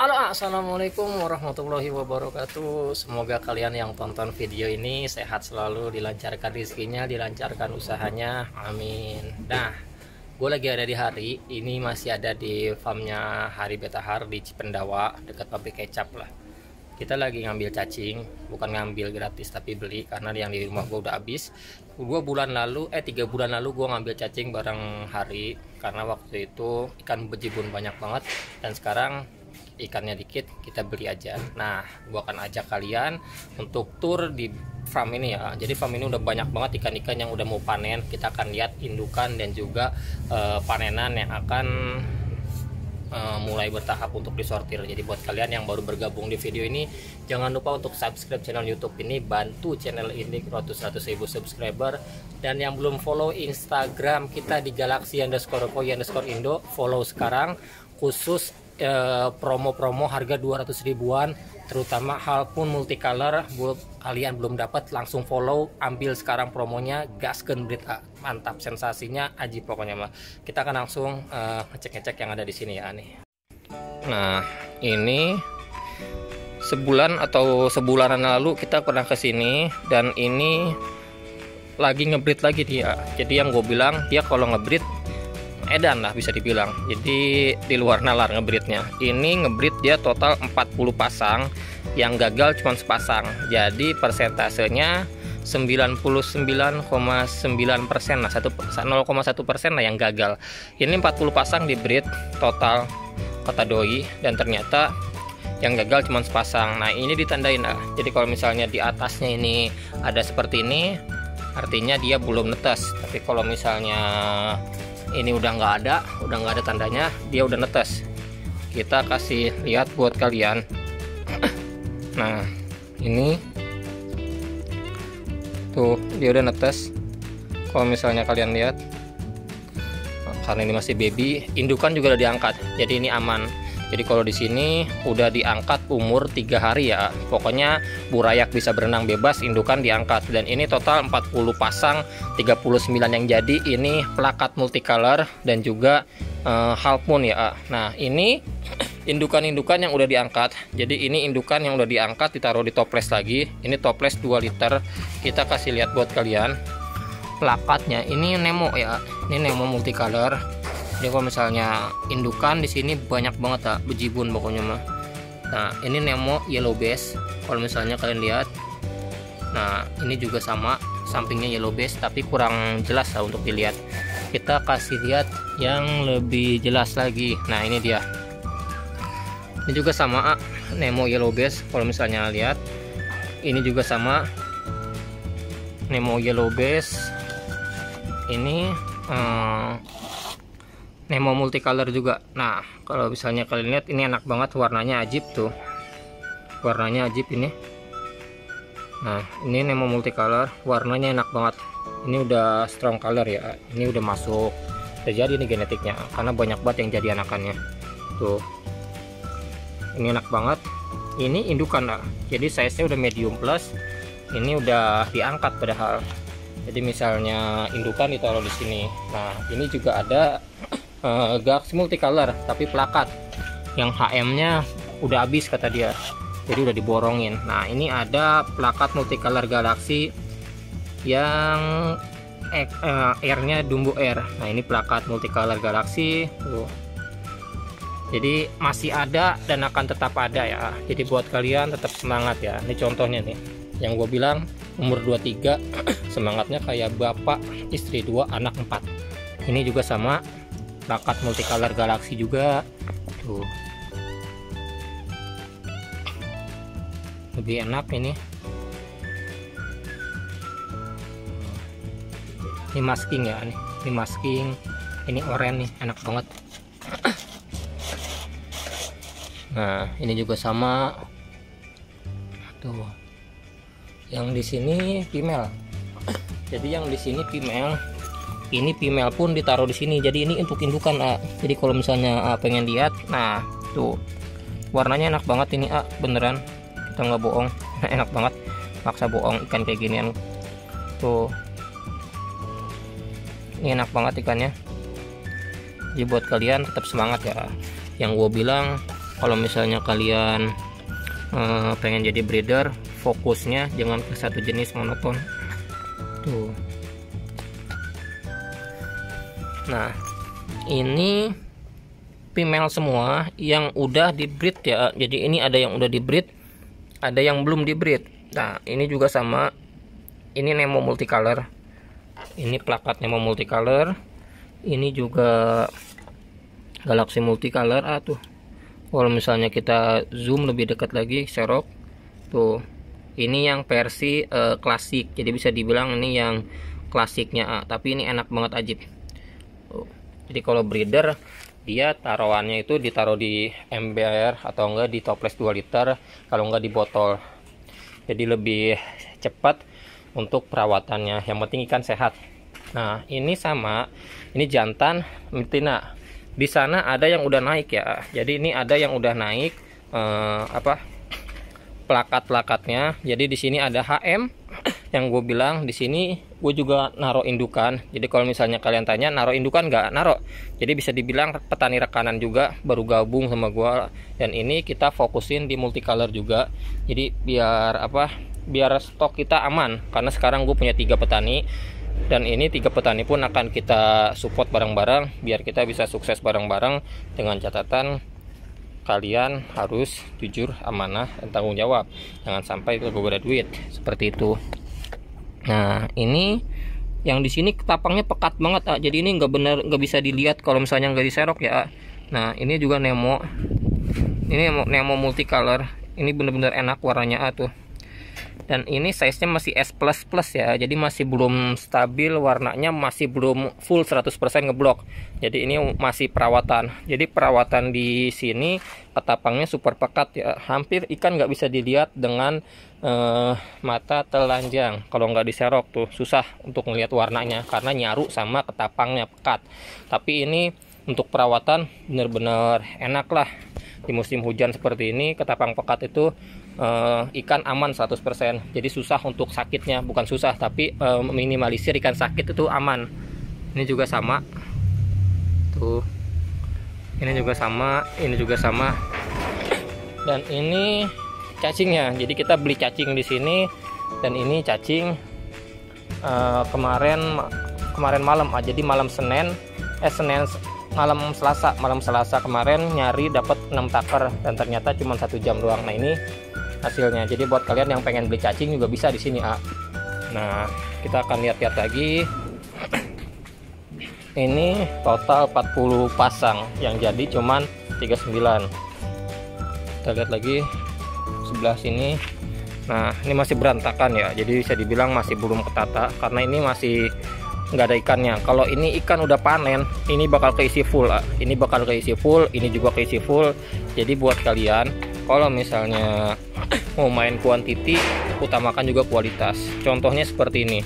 Halo, assalamualaikum warahmatullahi wabarakatuh. Semoga kalian yang tonton video ini sehat selalu, dilancarkan rezekinya, dilancarkan usahanya, amin. Nah, gue lagi ada di Hari ini, masih ada di farmnya Hari Betahar di Cipendawa, dekat pabrik kecap lah. Kita lagi ngambil cacing, bukan ngambil gratis tapi beli, karena yang di rumah gue udah habis. 3 bulan lalu gue ngambil cacing bareng Hari, karena waktu itu ikan bejibun banyak banget, dan sekarang ikannya dikit, kita beli aja. Nah, gua akan ajak kalian untuk tur di farm ini ya. Jadi farm ini udah banyak banget ikan-ikan yang udah mau panen. Kita akan lihat indukan dan juga panenan yang akan mulai bertahap untuk disortir. Jadi buat kalian yang baru bergabung di video ini, jangan lupa untuk subscribe channel YouTube ini, bantu channel ini ke 100.000 subscriber. Dan yang belum follow Instagram kita di galaxy_koi_indo, follow sekarang. Khusus promo-promo harga 200 ribuan, terutama Halpun multicolor. Buat kalian belum dapat, langsung follow, ambil sekarang promonya, gaskeun breed mantap, sensasinya aji pokoknya mah. Kita akan langsung ngecek-ngecek yang ada di sini ya nih. Nah, ini sebulan atau sebulanan lalu kita pernah ke sini, dan ini lagi ngebreed lagi dia. Jadi yang gue bilang, dia kalau ngebreed edan lah bisa dibilang. Jadi di luar nalar ngebreednya. Ini ngebreed dia total 40 pasang, yang gagal cuma sepasang. Jadi persentasenya 99,9% lah, 0,1% lah yang gagal. Ini 40 pasang di breed total kata doi, dan ternyata yang gagal cuma sepasang. Nah, ini ditandain lah. Jadi kalau misalnya di atasnya ini ada seperti ini, artinya dia belum netes. Tapi kalau misalnya ini udah nggak ada tandanya, dia udah netes. Kita kasih lihat buat kalian. Nah, ini tuh dia udah netes. Kalau misalnya kalian lihat, karena ini masih baby, indukan juga udah diangkat, jadi ini aman. Jadi kalau di sini udah diangkat umur 3 hari ya. Pokoknya burayak bisa berenang bebas, indukan diangkat. Dan ini total 40 pasang, 39 yang jadi. Ini plakat multicolor dan juga halpun ya. Nah, ini indukan-indukan yang udah diangkat. Jadi ini indukan yang udah diangkat, ditaruh di toples lagi. Ini toples 2 liter. Kita kasih lihat buat kalian. Plakatnya ini Nemo ya. Ini Nemo multicolor. Jadi kalau misalnya indukan di sini banyak banget bejibun pokoknya mah. Nah, ini Nemo yellow base kalau misalnya kalian lihat. Nah, ini juga sama, sampingnya yellow base tapi kurang jelas lah untuk dilihat. Kita kasih lihat yang lebih jelas lagi. Nah, ini dia. Ini juga sama Nemo yellow base kalau misalnya lihat. Ini juga sama Nemo yellow base. Ini Nemo multicolor juga. Nah, kalau misalnya kalian lihat, ini enak banget, warnanya ajib tuh. Warnanya ajib ini. Nah, ini Nemo multicolor, warnanya enak banget. Ini udah strong color ya. Ini udah masuk. Udah jadi nih genetiknya, karena banyak banget yang jadi anakannya. Tuh. Ini enak banget. Ini indukan lah. Jadi size-nya udah medium plus. Ini udah diangkat padahal. Jadi misalnya indukan ditaruh di sini. Nah, ini juga ada Galaxy multicolor tapi plakat yang HM-nya udah habis kata dia, jadi udah diborongin. Nah, ini ada plakat multicolor Galaxy yang airnya Dumbo Air. Nah, ini plakat multicolor Galaxy tuh. Jadi masih ada dan akan tetap ada ya. Jadi buat kalian tetap semangat ya. Ini contohnya nih yang gue bilang, umur 23 semangatnya kayak bapak, istri 2, anak 4. Ini juga sama, plakat multicolor Galaxy juga tuh. Lebih enak ini. Ini masking ya nih. Ini masking. Ini oranye nih, enak banget. Nah, ini juga sama tuh. Yang di sini female. Jadi yang di sini female. Ini female pun ditaruh di sini. Jadi ini untuk indukan Jadi kalau misalnya pengen lihat, nah tuh warnanya enak banget ini beneran, kita nggak bohong. Enak banget, maksa bohong ikan kayak ginian tuh. Ini enak banget ikannya. Jadi buat kalian tetap semangat ya. Yang gue bilang Kalau misalnya kalian pengen jadi breeder, fokusnya jangan ke satu jenis monoton tuh. Nah, ini female semua yang udah di breed ya. Jadi ini ada yang udah di breed, ada yang belum di breed. Nah, ini juga sama. Ini Nemo multicolor. Ini plakatnya Nemo multicolor. Ini juga Galaxy multicolor. Tuh. Kalau misalnya kita zoom lebih dekat lagi, serok. Tuh. Ini yang versi klasik. Jadi bisa dibilang ini yang klasiknya, tapi ini enak banget Ajib. Jadi kalau breeder dia taruhannya itu ditaruh di ember atau enggak di toples 2 liter, kalau enggak di botol. Jadi lebih cepat untuk perawatannya. Yang penting ikan sehat. Nah, ini sama, ini jantan betina. Di sana ada yang udah naik ya. Jadi ini ada yang udah naik plakat-plakatnya. Jadi di sini ada HM yang gue bilang. Di sini gue juga naruh indukan. Jadi kalau misalnya kalian tanya naruh indukan nggak, naruh. Jadi bisa dibilang petani rekanan juga, baru gabung sama gue. Dan ini kita fokusin di multicolor juga. Jadi biar biar stok kita aman. Karena sekarang gue punya 3 petani. Dan ini 3 petani pun akan kita support bareng-bareng biar kita bisa sukses bareng-bareng, dengan catatan kalian harus jujur, amanah, dan tanggung jawab. Jangan sampai kegobrak duit seperti itu. Nah, ini yang di sini ketapangnya pekat banget, jadi ini nggak bisa dilihat kalau misalnya nggak diserok ya. Nah, ini juga Nemo. Ini Nemo multicolor. Ini bener-bener enak warnanya tuh. Dan ini size-nya masih S++ ya. Jadi masih belum stabil warnanya, masih belum full 100% ngeblok. Jadi ini masih perawatan. Jadi perawatan di sini ketapangnya super pekat ya. Hampir ikan nggak bisa dilihat dengan mata telanjang. Kalau nggak diserok tuh susah untuk melihat warnanya karena nyaru sama ketapangnya pekat. Tapi ini untuk perawatan bener-bener enak lah. Di musim hujan seperti ini ketapang pekat itu ikan aman 100%. Jadi susah untuk sakitnya, bukan susah tapi minimalisir ikan sakit itu aman. Ini juga sama tuh, ini juga sama, ini juga sama. Dan ini cacingnya. Jadi kita beli cacing di sini. Dan ini cacing kemarin malam, jadi malam malam Selasa kemarin nyari dapat 6 taker dan ternyata cuma 1 jam doang. Nah, ini hasilnya. Jadi buat kalian yang pengen beli cacing juga bisa di sini. Nah, kita akan lihat-lihat lagi. Ini total 40 pasang, yang jadi cuman 39. Kita lihat lagi sebelah sini. Nah, ini masih berantakan ya. Jadi bisa dibilang masih belum ketata karena ini masih nggak ada ikannya. Kalau ini ikan udah panen, ini bakal keisi full. Ini bakal keisi full, ini juga keisi full. Jadi buat kalian kalau misalnya mau main kuantiti, utamakan juga kualitas. Contohnya seperti ini.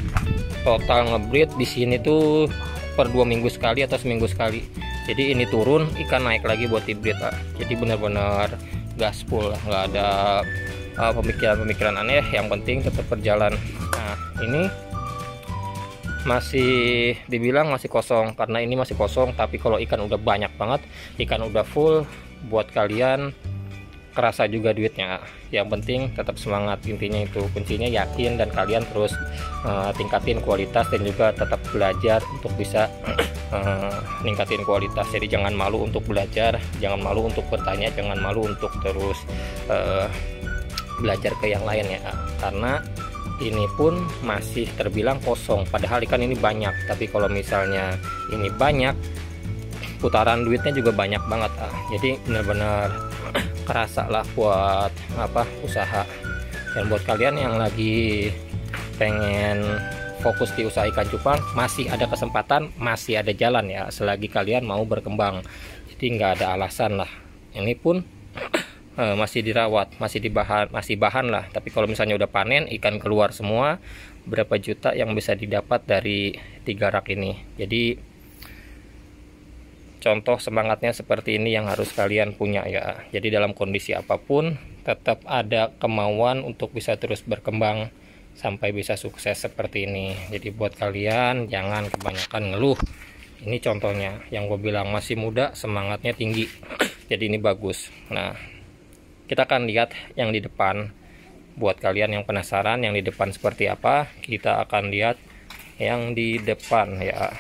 Total ngebreed di sini tuh per 2 minggu sekali atau seminggu sekali. Jadi ini turun, ikan naik lagi buat dibreed. Jadi benar-benar gaspol, nggak ada pemikiran-pemikiran aneh. Yang penting tetap berjalan. Nah, ini masih dibilang masih kosong karena ini masih kosong, tapi kalau ikan udah banyak banget, ikan udah full, buat kalian kerasa juga duitnya. Yang penting tetap semangat, intinya itu kuncinya yakin dan kalian terus tingkatin kualitas dan juga tetap belajar untuk bisa ningkatin kualitas. Jadi jangan malu untuk belajar, jangan malu untuk bertanya, jangan malu untuk terus belajar ke yang lain ya, karena ini pun masih terbilang kosong padahal ikan ini banyak. Tapi kalau misalnya ini banyak, putaran duitnya juga banyak banget. Jadi benar-benar kerasa lah buat usaha. Dan buat kalian yang lagi pengen fokus di usaha ikan cupang, masih ada kesempatan, masih ada jalan ya, selagi kalian mau berkembang. Jadi nggak ada alasan lah. Ini pun masih dirawat, masih bahan lah. Tapi kalau misalnya udah panen, ikan keluar semua, berapa juta yang bisa didapat dari 3 rak ini. Jadi contoh semangatnya seperti ini yang harus kalian punya ya. Jadi dalam kondisi apapun tetap ada kemauan untuk bisa terus berkembang sampai bisa sukses seperti ini. Jadi buat kalian jangan kebanyakan ngeluh, Ini contohnya yang gue bilang masih muda, semangatnya tinggi. Jadi ini bagus. Nah, kita akan lihat yang di depan. Buat kalian yang penasaran yang di depan seperti apa, kita akan lihat yang di depan ya.